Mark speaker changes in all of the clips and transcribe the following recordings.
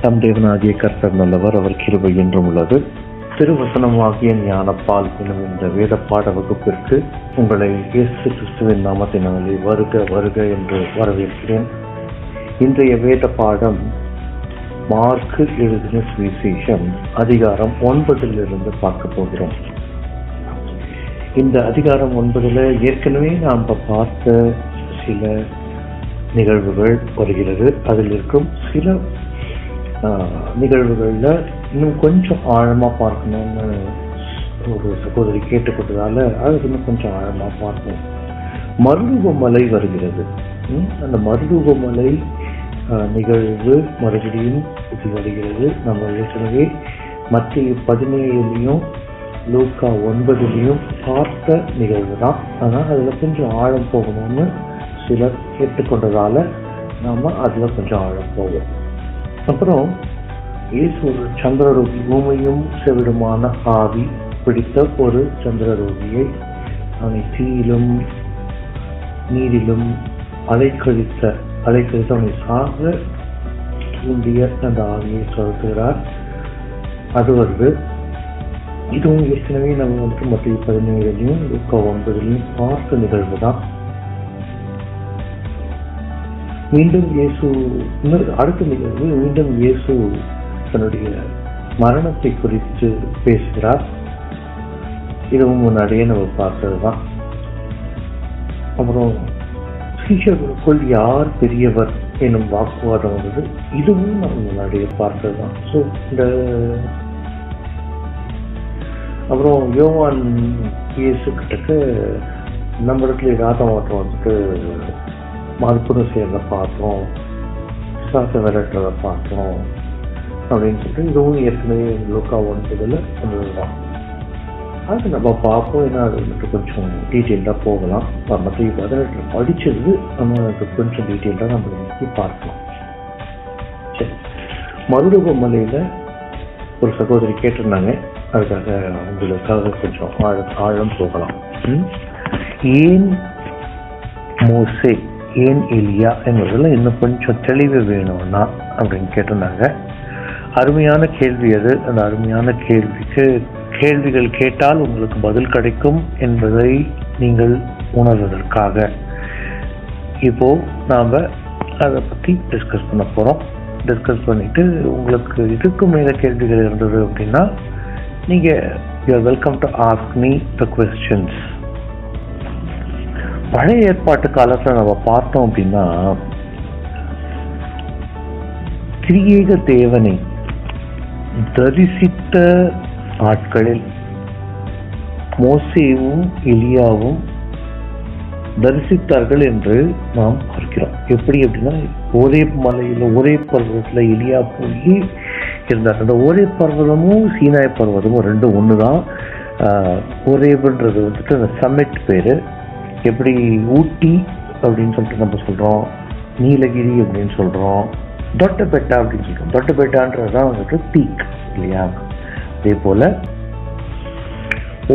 Speaker 1: தம் தேவனாகிய கர்த்தர் நல்லவர், அவர் கிருபை என்றும் உள்ளது. திருவசனமாகிய ஞானப்பால் எனும் இந்த வேத பாட வகுப்பிற்கு உங்களை இயேசு கிறிஸ்துவின் நாமத்தினாலே வருக வருக என்று வரவேற்கிறேன். இன்றைய வேத பாடம் மார்க்கு எழுதின சுவிசேஷம் அதிகாரம் 9 பார்க்க போகிறோம். இந்த அதிகாரம் 9 ஏற்கனவே நாம் பார்த்த சில நிகழ்வுகள் வருகிறது. அதில் இருக்கும் சில நிகழ்வுகளில் இன்னும் கொஞ்சம் ஆழமாக பார்க்கணும்னு ஒரு சகோதரி கேட்டுக்கொண்டதால அது இன்னும் கொஞ்சம் ஆழமாக பார்ப்போம். மருதுவமலை வருகிறது. அந்த மருதுவமலை நிகழ்வு மறுபடியும் இது வருகிறது. நம்ம ஏற்கனவே மத்திய 17 லூக்கா 9 பார்த்த நிகழ்வு தான். ஆனால் அதில் கொஞ்சம் ஆழம் போகணும்னு சிலர் கேட்டுக்கொண்டதால நாம் அதில் கொஞ்சம் ஆழம் போவோம். அப்புறம் இயேசு ஒரு சந்திரரோகி, பூமியும் செவிடுமான ஆவி பிடித்த ஒரு சந்திரரோகியை அவனை தீயிலும் நீரிலும் அலைக்கழித்த அவனை சாக தூண்டிய அந்த ஆவியை சொல்கிறார். அது வருது. இதுவும் ஏற்கனவே நம்ம மத்திய 17 லூக்கா 9 பார்த்த நிகழ்வு தான். மீண்டும் இயேசு அடுத்த நிகழ்வு மீண்டும் இயேசு தன்னுடைய மரணத்தை குறித்து பேசுகிறார். இதுவும் முன்னாடியே நம்ம பார்த்தது தான். அப்புறம் சீஷர்களுக்குள் யார் பெரியவர் எனும் வாக்குவாதம் வந்தது. இதுவும் நம்ம முன்னாடியே பார்த்தது தான். ஸோ இந்த அப்புறம் யோவான் இயேசு கிட்டக்க நம்ம இடத்துல ராதமாட்டம் வந்துட்டு மறுப்புறம் செய்யறத பார்த்தோம், விசுவாச விரட்டுறதை பார்த்தோம் அப்படின்னு சொல்லிட்டு இதுவும் ஏற்கனவே லூக்கா 9 வந்ததுதான். அது நம்ம பார்ப்போம். ஏன்னா அது மட்டும் கொஞ்சம் டீட்டெயில்டாக போகலாம். மற்ற 18 படிச்சது நம்ம கொஞ்சம் டீட்டெயில்டாக நம்ம இன்னைக்கு பார்க்கலாம். சரி, மருதுவமலையில் ஒரு சகோதரி கேட்டிருந்தாங்க. அதுக்காக உங்களுக்காக கொஞ்சம் ஆழம் போகலாம். ஏன் மோசே, ஏன் எலியா என்பதில் இன்னும் கொஞ்சம் தெளிவு வேணும்னா அப்படின்னு கேட்டிருந்தாங்க. அருமையான கேள்வி அது. அந்த அருமையான கேள்விக்கு கேள்விகள் கேட்டால் உங்களுக்கு பதில் கிடைக்கும் என்பதை நீங்கள் உணர்வதற்காக இப்போ நாம் அதை பற்றி டிஸ்கஸ் பண்ண போகிறோம். டிஸ்கஸ் பண்ணிட்டு உங்களுக்கு இதுக்கு மேலே கேள்விகள் இருந்தது அப்படின்னா நீங்கள் you are welcome to ask me the questions. பழைய ஏற்பாட்டு காலத்தில் நம்ம பார்த்தோம் அப்படின்னா திரியேக தேவனை தரிசித்த ஆட்களில் மோசேவும் எலியாவும் தரிசித்தார்கள் என்று நாம் பார்க்கிறோம். எப்படி அப்படின்னா ஒரே மலையில் ஒரே பர்வதத்தில் எலியா போய் இருந்தார். அந்த ஒரே பர்வதமும் சீனாய் பர்வதமும் ரெண்டும் ஒன்று தான். ஒரேபுன்றது வந்துட்டு அந்த சம்மிட் பேர். எப்படி ஊட்டி அப்படின்னு சொல்லிட்டு நம்ம சொல்கிறோம், நீலகிரி அப்படின்னு சொல்கிறோம், தொட்டபெட்டா அப்படின்னு சொல்கிறோம். தொட்டபெட்டான்றது தான் வந்துட்டு பீக் இல்லையா? அதே போல்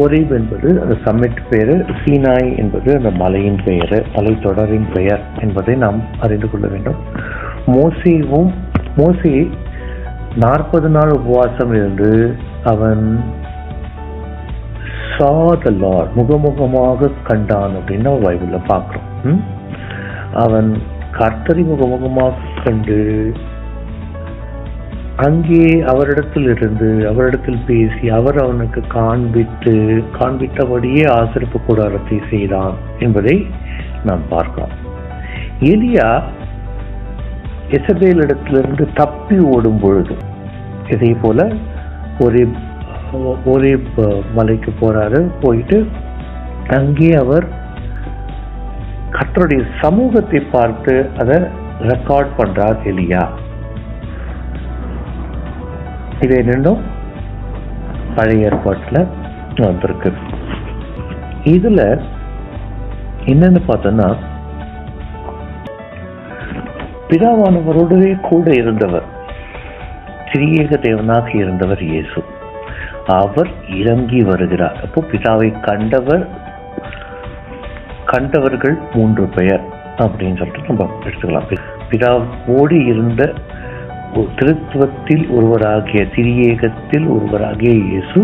Speaker 1: ஓரேப் என்பது அந்த சம்மிட் பேர், சீனாய் என்பது அந்த மலையின் பெயர், மலைத்தொடரின் பெயர் என்பதை நாம் அறிந்து கொள்ள வேண்டும். மோசே 40 நாள் உபவாசம் இருந்து அவன் saw the Lord, முகமுகமாக கண்டான் அப்படின்னு நம்ம பைபிளில் பார்க்குறோம். அவன் கர்த்தரை முகமுகமாக கண்டு அங்கே அவரிடத்தில் பேசி அவர் அவனுக்கு காண்பித்தபடியே ஆசரிப்பு கூடாரத்தை செய்தான் என்பதை நாம் பார்க்கலாம். எலியா எசபேல் இடத்திலிருந்து தப்பி ஓடும் பொழுது இதே போல ஒரே மலைக்கு போறாரு. போயிட்டு அங்கே அவர் கர்த்தருடைய சமூகத்தை பார்த்து அதை ரெக்கார்ட் பண்றார் எலியா. இதை ரெண்டும் பழைய ஏற்பாட்டில் வந்திருக்கு. இதுல என்னன்னு பார்த்தோம்னா பிதாவானவரோடவே கூட இருந்தவர், திரியேக தேவனாக இருந்தவர் இயேசு. அவர் இறங்கி வருகிறார். அப்போ பிதாவை கண்டவர்கள் 3 பெயர் அப்படின்னு சொல்லிட்டு நம்ம எடுத்துக்கலாம். பிதாவோடு இருந்த திருத்துவத்தில் ஒருவராகிய திரியேகத்தில் ஒருவராகிய இயேசு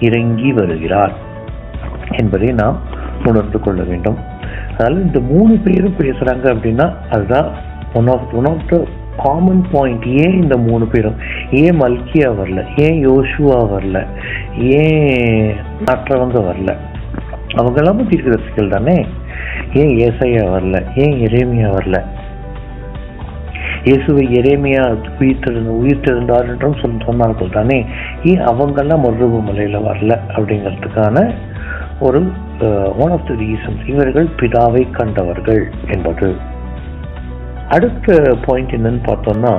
Speaker 1: இறங்கி வருகிறார் என்பதை நாம் உணர்ந்து கொள்ள வேண்டும். அதனால இந்த 3 பேரும் பேசுறாங்க அப்படின்னா அதுதான் one of the common point. ஏன் இந்த 3 பேரும், ஏன் மல்கியா வரல, ஏன் யோசுவா வரல, ஏன் மற்றவங்க வரல? அவங்க எல்லாமே தீர்க்கதரிசிகள் தானே. ஏன் ஏசாயா வரல, ஏன் எரேமியா வரல? இயேசுவை எரேமியா உயிர்த்தெழுந்தார் என்றும் சொன்னார்கள் தானே. ஏன் அவங்கெல்லாம் மறுரூப மலையில வரல அப்படிங்கிறதுக்கான ஒரு ஒன் ஆஃப் த ரீசன்ஸ் இவர்கள் பிதாவை கண்டவர்கள் என்பது. அடுத்த பாயிண்ட் என்னன்னு பார்த்தோம்னா,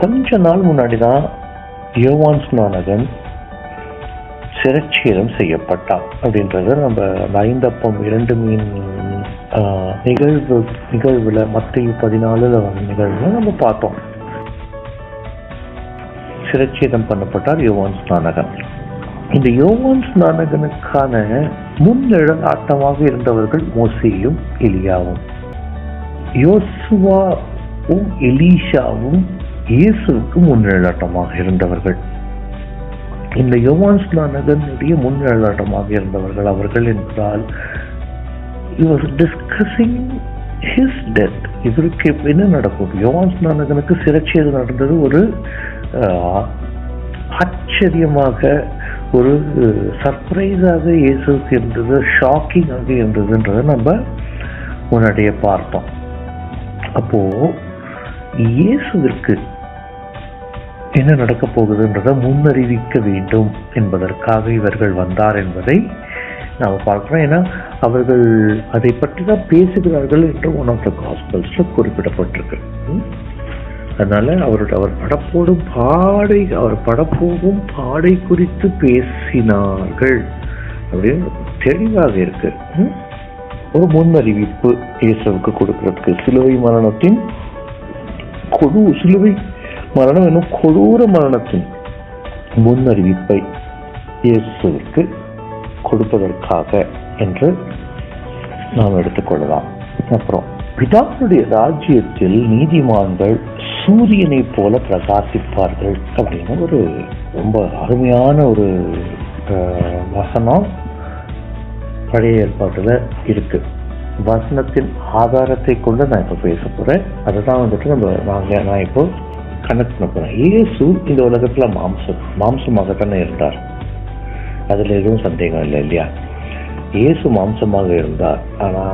Speaker 1: கொஞ்ச நாள் முன்னாடி தான் யோவான் ஸ்நானகன் சிரச்சேதம் செய்யப்பட்டான் அப்படின்றத நம்ம 5 அப்பம் 2 மீன் நிகழ்வுல மத்தேயு 14 வர நிகழ்வுல நம்ம பார்த்தோம். சிரச்சேதம் பண்ணப்பட்டார் யோவான் ஸ்நானகன். இந்த யோவான் ஸ்நானகனுக்கான முன்னெழுந்தாட்டமாக இருந்தவர்கள் மோசேயும் எலியாவும். யோசுவாவும் எலீஷாவும் இயேசுவுக்கு முன்னெழுந்தாட்டமாக இருந்தவர்கள். இந்த யோவான் ஸ்நானகனுடைய முன்னெழுந்தாட்டமாக இருந்தவர்கள் அவர்கள் என்பதால் டிஸ்கசிங் ஹிஸ் டெத். இவருக்கு என்ன நடக்கும்? யோவான் ஸ்நானகனுக்கு சிரச்சேதம் நடந்தது ஒரு ஆச்சரியமாக, ஒரு சர்ப்ரைஸாக இயேசுக்கு இருந்தது, ஷாக்கிங்காக இருந்ததுன்றதை நம்ம முன்னாடியே பார்த்தோம். அப்போ இயேசுவிற்கு என்ன நடக்க போகுதுன்றதை முன்னறிவிக்க வேண்டும் என்பதற்காக இவர்கள் வந்தார் என்பதை நாம் பார்க்கிறோம். ஏன்னா அவர்கள் அதை பற்றி தான் பேசுகிறார்கள் என்று ஒன் ஆஃப் த காஸ்பல்ஸ்ல குறிப்பிடப்பட்டிருக்கு. அதனால அவர் படப்போகும் பாடை குறித்து பேசினார்கள் அப்படின்னு தெளிவாக இருக்கு. ஒரு முன்னறிவிப்பு இயேசுவுக்கு கொடுக்கிறதுக்கு சிலுவை மரணம் என்னும் கொடூர மரணத்தின் முன்னறிவிப்பை இயேசுவிற்கு கொடுப்பதற்காக என்று நாம் எடுத்துக்கொள்ளலாம். அப்புறம் பிதாவுடைய ராஜ்யத்தில் நீதிமான்கள் சூரியனை போல பிரகாசிப்பார்கள் அப்படின்னு ஒரு ரொம்ப அருமையான ஒரு வசனம் பழைய ஏற்பாட்டுல இருக்கு. வசனத்தின் ஆதாரத்தை கொண்டு நான் இப்ப பேச போறேன். அதுதான் வந்துட்டு நான் இப்போ கனெக்ட் பண்ண போறேன். இயேசு இந்த உலகத்துல மாம்சமாகத்தானே இருந்தார். அதுல எதுவும் சந்தேகம் இல்லை இல்லையா? இயேசு மாம்சமாக இருந்தார். ஆனா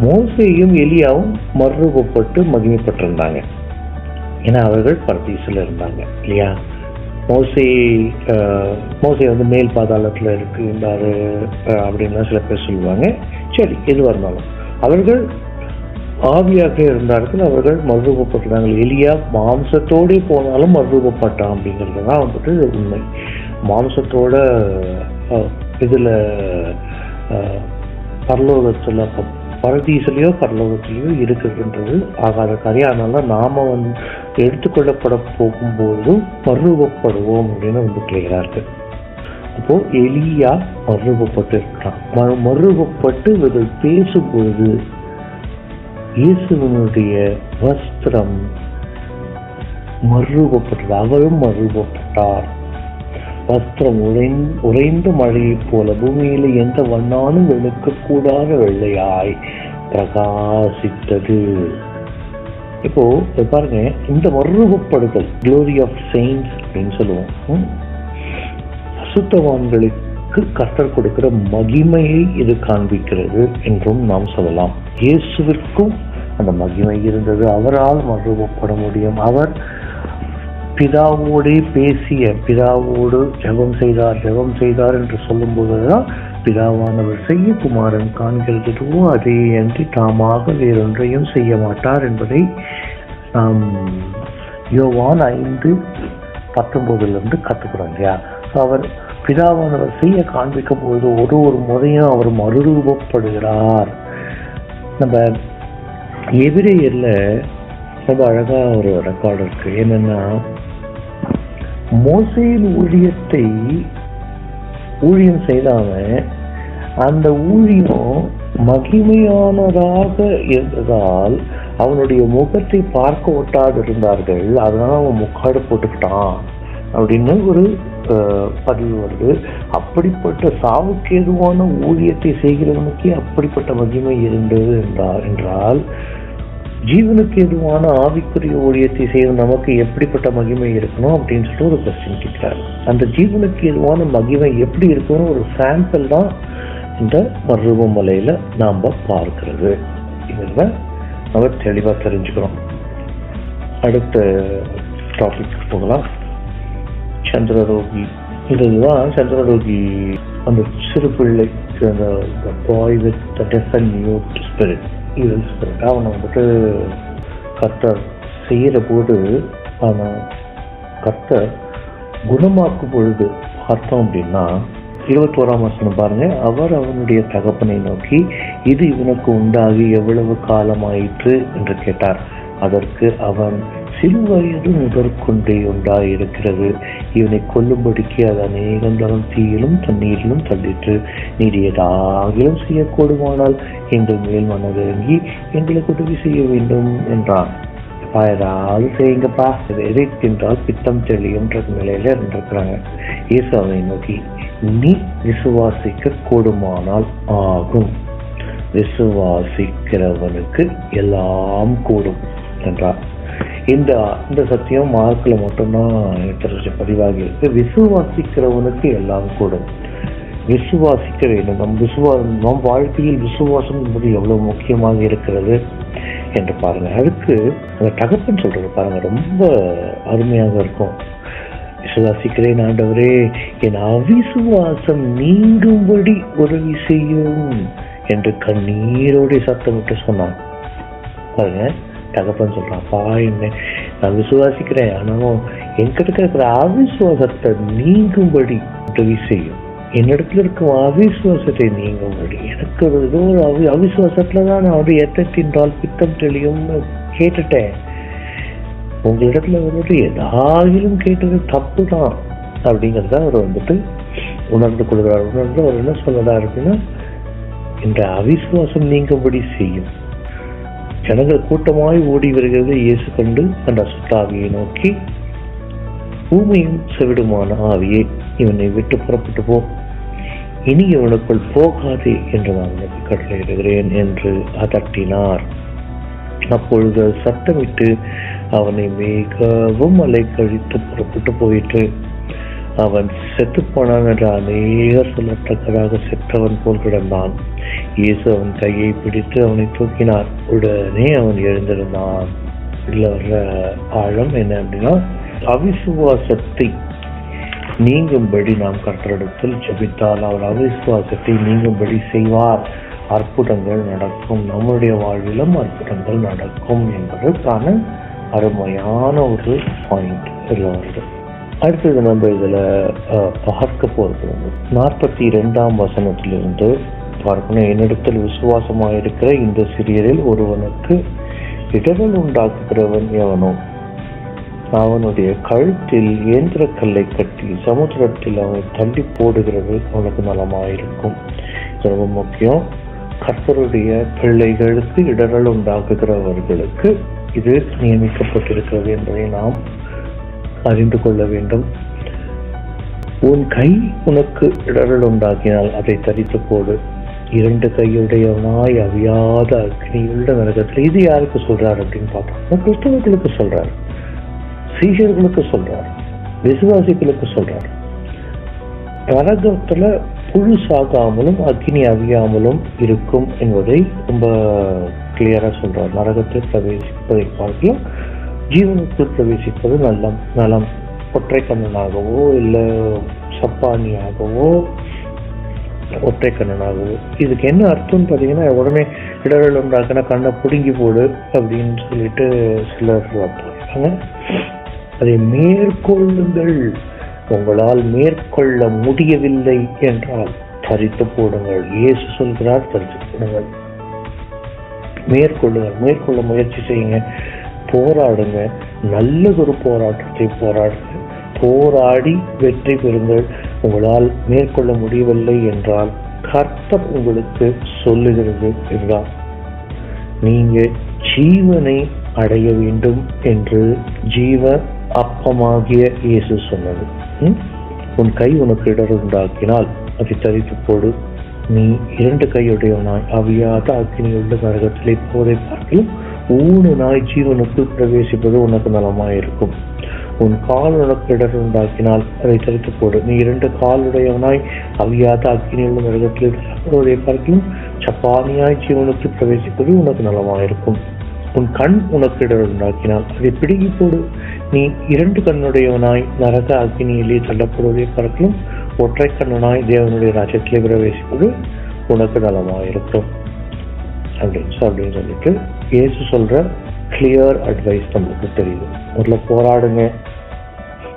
Speaker 1: மோசேயும் எலியாவும் மறுரூபப்பட்டு மகிமைப்பட்டிருந்தாங்க. ஏன்னா அவர்கள் பரதீசுல இருந்தாங்க இல்லையா? மோசே வந்து மேல் பாதாளத்துல இருந்தாரு அப்படின்னு சில பேர் சொல்லுவாங்க. சரி, எதுவாக இருந்தாலும் அவர்கள் ஆவியாக இருந்தார்கள். அவர்கள் மறுரூபப்பட்டாங்க. எலியா மாம்சத்தோடு போனாலும் மறுரூபப்பட்டான் அப்படிங்கிறது தான் வந்துட்டு உண்மை. மாம்சத்தோட இதுல பரலோகத்துல பரதீசிலையோ பரலோகத்திலையோ இருக்குதுன்றது ஆகாத காரியம். அதனால நாம எடுத்துக்கொள்ளப்பட போகும்போதும் மறுரூபப்படுவோம் அப்படின்னு வந்து கிளியராக. அப்போ எலியா மறுரூபப்பட்டு இருக்கிறான். மறுரூபப்பட்டு இவர்கள் பேசும்போது இயேசுவனுடைய வஸ்திரம் மறுரூபப்பட்டது. அவரும் மறுரூபப்பட்டார். வஸ்திரம் உறைந்த மழையை போல பூமியில எந்த வண்ணாலும் வெளுக்கக்கூடாத வெள்ளையாய் பிரகாசித்தது. இப்போ பாருங்க, இந்த மறுரூபப்படுதல் க்ளோரி ஆஃப் செயின்ட்ஸ் அப்படின்னு சொல்லுவோம். அசுத்தவான்களுக்கு கர்த்தர் கொடுக்கிற மகிமையை இது காண்பிக்கிறது என்றும் நாம் சொல்லலாம். இயேசுவிற்கும் அந்த மகிமை இருந்தது. அவரால் மறுரூபப்பட முடியும். அவர் பிதாவோடு பேசிய, பிதாவோடு ஜெபம் செய்தார் என்று சொல்லும் போதுதான் பிதாவானவர் செய்ய குமாரன் காண்கிறதுவோ அதே அன்றி தாமாக வேறொன்றையும் செய்ய மாட்டார் என்பதை நாம் யோவான் 5:19 கத்துக்கிறோம் இல்லையா? அவர் பிதாவானவர் செய்ய காண்பிக்கும் போது ஒரு முறையும் அவர் மறுரூபப்படுகிறார். நம்ம எபிரேயர்ல ரொம்ப அழகா ஒரு ரெக்கார்டு இருக்கு. என்னன்னா, மோசேயின் ஊழியம் செய்தாம அந்த ஊழியம் மகிமையானதாக இருந்ததால் அவனுடைய முகத்தை பார்க்க ஒட்டாது இருந்தார்கள், அதனால அவன் முக்காடு போட்டுக்கிட்டான் அப்படின்னு ஒரு பதிவு வருது. அப்படிப்பட்ட சாவுக்கு ஏதுவான ஊழியத்தை செய்கிறவனுக்கே அப்படிப்பட்ட மகிமை இருந்தது என்றால் ஜீவனுக்கு எதுவான ஆவிக்குரிய ஊழியத்தை செய்ய நமக்கு எப்படிப்பட்ட மகிமை இருக்கணும் அப்படின்னு சொல்லிட்டு ஒரு கொஸ்டின் கேட்கிறார். அந்த ஜீவனுக்கு எதுவான மகிமை எப்படி இருக்கணும் ஒரு சாம்பிள் தான் இந்த மருவமலையில நாம பார்க்கிறது. இதுல நம்ம தெளிவா தெரிஞ்சுக்கிறோம். அடுத்த டாபிக் போகலாம். சந்திரரோகி. இதுதான் சந்திரரோகி, அந்த சிறு பிள்ளை, அந்த boy with the deaf and mute spirit, evil spirit. அவனை வந்துட்டு கர்த்தர் செய்யற போது கர்த்தர் குணமாக்கும் பொழுது பார்த்தோம் அப்படின்னா 21ஆம் வசனம் பாருங்க. அவர் அவனுடைய தகப்பனை நோக்கி, இது இவனுக்கு உண்டாகி எவ்வளவு காலமாயிற்று என்று கேட்டார். அதற்கு அவன், சிறுவயது முதற்கொண்டே உண்டாயிருக்கிறது. இவனை கொல்லும்படிக்கு அது அநேகம் தரம் தீயிலும் தண்ணீரிலும் தள்ளிற்று. நீர் ஏதாகிலும் செய்யக்கூடுமானால் எங்கள் மேல் மனதிறங்கி எங்களுக்கு உதவி செய்ய வேண்டும் என்றான். ஏதாவது செய்யுங்கப்பா, எதை தின்றால் பித்தம் தெளியும்ன்ற நிலையில இருந்திருக்கிறாங்க. இயேசு அவனை நோக்கி, நீ விசுவாசிக்க கூடுமானால் ஆகும், விசுவாசிக்கிறவனுக்கு எல்லாம் கூடும் என்றார். இந்த சத்தியம் மார்க்ல மட்டும்தான் தெரிஞ்ச பதிவாகி இருக்கு. விசுவாசிக்கிறவனுக்கு எல்லாம் கூடும். விசுவாசிக்க வேண்டும். நம் வாழ்க்கையில் விசுவாசம் என்பது எவ்வளவு முக்கியமாக இருக்கிறது என்று பாருங்க. அதுக்கு அந்த தகப்பன் சொல்றது பாருங்க, ரொம்ப அருமையாக இருக்கும். விசுவாசிக்கிறேன் ஆண்டவரே, என் அவிசுவாசம் நீங்கும்படி உதவி செய்யும் என்று கண்ணீரோட சத்தமிட்டு சொன்னான். பாருங்க, தகப்பன் சொல்றான்ப்பா, என்ன நான் விசுவாசிக்கிறேன், ஆனாலும் என்கிட்ட இருக்கிற அவிசுவாசத்தை நீங்கும்படி உதவி செய்யும். என்னிடத்துல இருக்கும் அவிசுவாசத்தை நீங்கும்படி. எனக்கு ஏதோ ஒரு அவிசுவாசத்துலதான் நான் வந்து எத்தை தின்றால் பித்தம் தெளியும்னு கேட்டுட்டேன். உங்களிடத்துல வந்துட்டு ஏதாகிலும் கேட்டது தப்பு தான் அப்படிங்கிறத அவர் வந்துட்டு உணர்ந்து கொள்கிறார். உணர்ந்து அவர் என்ன சொல்லதா இருக்குன்னா, இந்த அவிசுவாசம் நீங்கும்படி செய்யும். ஜனங்கள் கூட்டமாய் ஓடி வருகிறது இயேசு கண்டு அந்த அசுத்தாவியை நோக்கி, பூமியும் செவிடுமான ஆவியை இவனை விட்டு புறப்பட்டு போ, இனி இவனுக்குள் போகாதே என்று நான் உனக்கு கட்டளையிடுகிறேன் என்று அதட்டினார். அப்பொழுது சத்தமிட்டு அவனை மிகவும் அலைக்கழித்து புறப்பட்டு போயிட்டு அவன் செத்து போனான் என்று அநேகர் சொல்லத்தக்கதாக செத்தவன் போல் கிடந்தான். இயேசு அவன் கையை பிடித்து அவனை தூக்கினார். உடனே அவன் எழுந்திருந்தான். இதுல வர்ற ஆழம் என்ன அப்படின்னா, அவிசுவாசத்தை நீங்கும்படி நாம் கர்த்தரிடத்தில் ஜெபித்தால் அவர் அவிசுவாசத்தை நீங்கும்படி செய்வார். அற்புதங்கள் நடக்கும். நம்முடைய வாழ்விலும் அற்புதங்கள் நடக்கும் என்பதற்கான அருமையான ஒரு பாயிண்ட் இதுல வருது. அடுத்தது நம்ம இதுல பார்க்க போறது 42ஆம் வசனத்திலிருந்து பார்க்கணும். என்னிடத்தில் விசுவாசமாயிருக்கிற இந்த சிறியரில் ஒருவனுக்கு இடரல் உண்டாக்குகிறவன் எவனோ அவனுடைய கழுத்தில் இயந்திர கல்லை கட்டி சமுத்திரத்தில் அவனை தள்ளி போடுகிறது அவனுக்கு நலமாயிருக்கும். இது ரொம்ப முக்கியம். கர்த்தருடைய பிள்ளைகளுக்கு இடரல் உண்டாக்குகிறவர்களுக்கு இது நியமிக்கப்பட்டிருக்கிறது என்பதை நாம் அறிந்து கொள்ள வேண்டும். உன் கை உனக்கு இடரல் உண்டாக்கினால் அதை தரித்து போடு. 2 கையுடையவனாய் அவியாத அக்னியுள்ள நரகத்தில். இது யாருக்கு சொல்றாரு அப்படின்னு பார்த்தோம். கிறிஸ்தவர்களுக்கு சொல்றாரு, சீஷர்களுக்கு சொல்றாரு, விசுவாசிகளுக்கு சொல்றாரு. நரகத்துல புழு சாகாமலும் அக்னி அவியாமலும் இருக்கும் என்பதை ரொம்ப கிளியரா சொல்றார். நரகத்தில் பிரவேசிப்பதை பார்க்கலாம், ஜீவனுக்குள் பிரவேசிப்பது நலம். ஒற்றை கண்ணனாகவோ இல்ல சப்பானியாகவோ ஒற்றை கண்ணனாகவோ. இதுக்கு என்ன அர்த்தம்னு பாத்தீங்கன்னா, உடனே இடரல் உண்டாக்குனா கண்ணை புடுங்கி போடு அப்படின்னு சொல்லிட்டு சிலர் சொல்றாங்க. அதை மேற்கொள்ளுங்கள். உங்களால் மேற்கொள்ள முடியவில்லை என்றால் தரித்து போடுங்கள். இயேசு சொல்கிறார், தரித்து போடுங்கள், மேற்கொள்ளுங்கள். மேற்கொள்ள முயற்சி செய்யுங்க, போராடுங்க, நல்லதொரு போராட்டத்தை போராடுங்க, போராடி வெற்றி பெறுங்கள். உங்களால் மேற்கொள்ள முடியவில்லை என்றால் கர்த்தர் உங்களுக்கு சொல்லுகிறது இதுதான், நீங்க ஜீவனை அடைய வேண்டும் என்று ஜீவ அப்பமாகிய இயேசு சொன்னது. உன் கை உனக்கு இடர் உண்டாக்கினால் அதை தரித்து போடு. நீ 2 கையுடையவனாய் அவியாத அக்கினியுள்ள நரகத்திலே போதை பார்க்கிலும் ஊனனாய் ஜீவனுக்குள் பிரவேசிப்பது உனக்கு நலமாயிருக்கும். உன் கால் உனக்கு இடர் உண்டாக்கினால் அதை தரித்து போடு. நீ 2 காலுடையவனாய் அவியாத அக்கினியுள்ள நரகத்திலே போதை பார்க்கிலும் சப்பானியாய் ஜீவனுக்குள் பிரவேசிப்பது உனக்கு நலமாயிருக்கும். உன் கண் உனக்கு இடர் உண்டாக்கினால் அதை பிடுங்கி போடு. நீ 2 கண்ணுடையவனாய் நரக அக்கினியிலே தள்ளப்படுவதை பார்க்கிலும் ஒற்றை கண்ணனாய் தேவனுடைய ராஜ்யத்திலே பிரவேசிப்பது உனக்கு நலமாயிருக்கும் அப்படின்னு சொல்லிட்டு இயேசு சொல்ற கிளியர் அட்வைஸ் நம்மளுக்கு தெரியுது. முதல்ல போராடுங்க.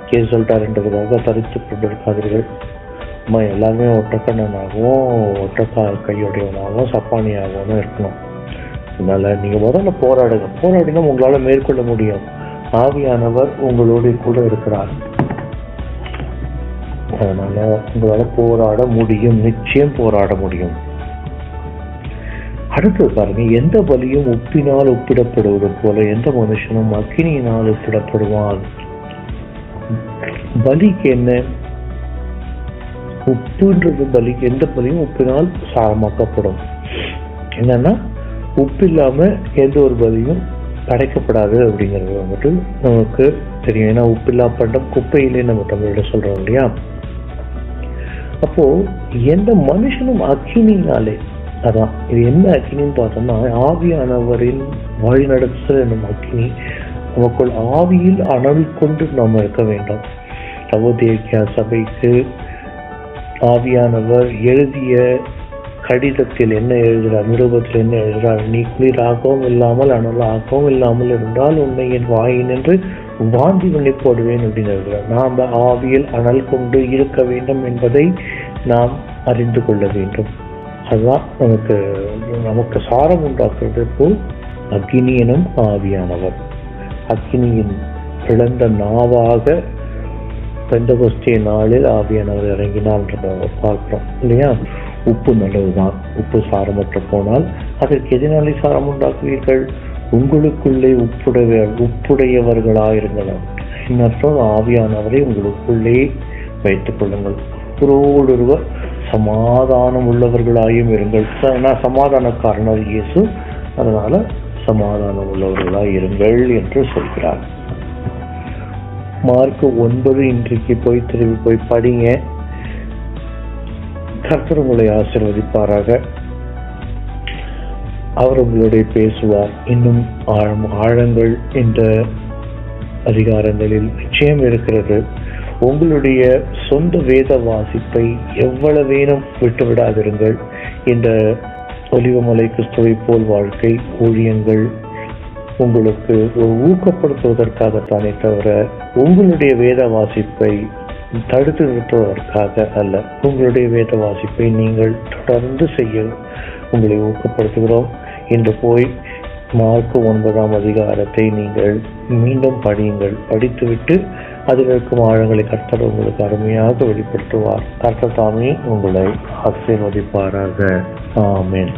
Speaker 1: இயேசு சொல்லிட்டாருன்றதுக்காக தரித்து கொண்டு இருக்காதீர்கள். எல்லாமே ஒற்றைக்கண்ணனாகவும் ஒற்றை கையுடையவனாகவும் சப்பானியாகவும் இருக்கணும். அதனால நீங்க முதல்ல போராடினா உங்களால மேற்கொள்ள முடியும். ஆவியானவர் உங்களோட கூட இருக்கிறார். அதனால உங்களால போராட முடியும், நிச்சயம் போராட முடியும். அடுத்தது பாருங்க, எந்த பலியும் உப்பினால் ஒப்பிடப்படுவது போல எந்த மனுஷனும் அக்கினியினால் ஒப்பிடப்படுவான். பலிக்கு என்ன உப்புன்றது? பலி எந்த பலியும் உப்பினால் சாரமாக்கப்படும். என்னன்னா உப்பு இல்லாம எந்த ஒரு பலியும் படைக்கப்படாது அப்படிங்கிறது வந்துட்டு நமக்கு தெரியும். ஏன்னா உப்பில்லா பண்டம் குப்பையிலே நம்ம தமிழோட சொல்றோம் இல்லையா. அப்போ எந்த மனுஷனும் அக்கினினாலே, அதான் இது என்ன அக்கினின்னு பார்த்தோம்னா ஆவியானவரின் வழிநடத்தல் என்னும் அக்கினி நமக்குள் ஆவியில் அனல் கொண்டு நாம் இருக்க வேண்டும். லவோதிக்கேயா சபைக்கு ஆவியானவர் எழுதிய கடிதத்தில் என்ன எழுதுகிறார், நிருபத்தில் என்ன எழுதுகிறார்? நீ குளிராகவும் இல்லாமல் அனலாகவும் இல்லாமல் இருந்தால் உன்னை என் வாயினின்று வாந்தி பண்ணி போடுவேன் அப்படின்னு எழுதுகிறார். நாம் ஆவியில் அனல் கொண்டு இருக்க வேண்டும் என்பதை நாம் அறிந்து கொள்ள வேண்டும். அதுதான் நமக்கு சாரம் உண்டாக்குறதுக்கு அக்கினியனும் ஆவியானவர். அக்கினியின் பிளந்த நாவாக பெந்தகோஸ்தே நாளில் ஆவியானவர் இறங்கினார் பார்க்கிறோம் இல்லையா. உப்பு நல்லதுதான். உப்பு சாரமற்ற போனால் அதற்கு எதனாலே சாரம் உண்டாக்குவீர்கள்? உங்களுக்குள்ளே உப்புடையவர்களாயிருங்கள். இன்னொரு ஆவியானவரை உங்களுக்குள்ளே வைத்துக் கொள்ளுங்கள். ஒருவரோடொருவர் சமாதானம் உள்ளவர்களாயும் இருங்கள். சமாதானக்காரனர் இயேசு, அதனால சமாதானம் உள்ளவர்களாய் இருங்கள் என்று சொல்கிறார். மார்க் 9 இன்றைக்கு திரும்பி போய் படிங்க. கர்த்தர் உங்களை ஆசீர்வதிப்பாராக. அவர் உங்களுடைய பேசுவார். இன்னும் ஆழங்கள் இந்த அதிகாரங்களில் நிச்சயம் இருக்கிறது. உங்களுடைய சொந்த வேத வாசிப்பை எவ்வளவேனும் விட்டுவிடாதிருங்கள். இந்த ஒலிவமலை கிறிஸ்துவை போல் வாழ்க்கை ஊழியங்கள் உங்களுக்கு ஒரு ஊக்கப்படுத்துவதற்காகத்தானே தவிர உங்களுடைய வேத வாசிப்பை தடுத்து நிறுத்துவதற்காக அல்ல. உங்களுடைய வேத வாசிப்பை நீங்கள் தொடர்ந்து செய்ய உங்களை ஊக்கப்படுத்துகிறோம். இன்று போய் மார்க் 9ஆம் அதிகாரத்தை நீங்கள் மீண்டும் படியுங்கள். படித்துவிட்டு அதில் இருக்கும் ஆழங்களை கர்த்தர் உங்களுக்கு அருமையாக வெளிப்படுத்துவார். கர்த்தர் தாமே உங்களை ஆசீர்வதிப்பாராக. ஆமென்.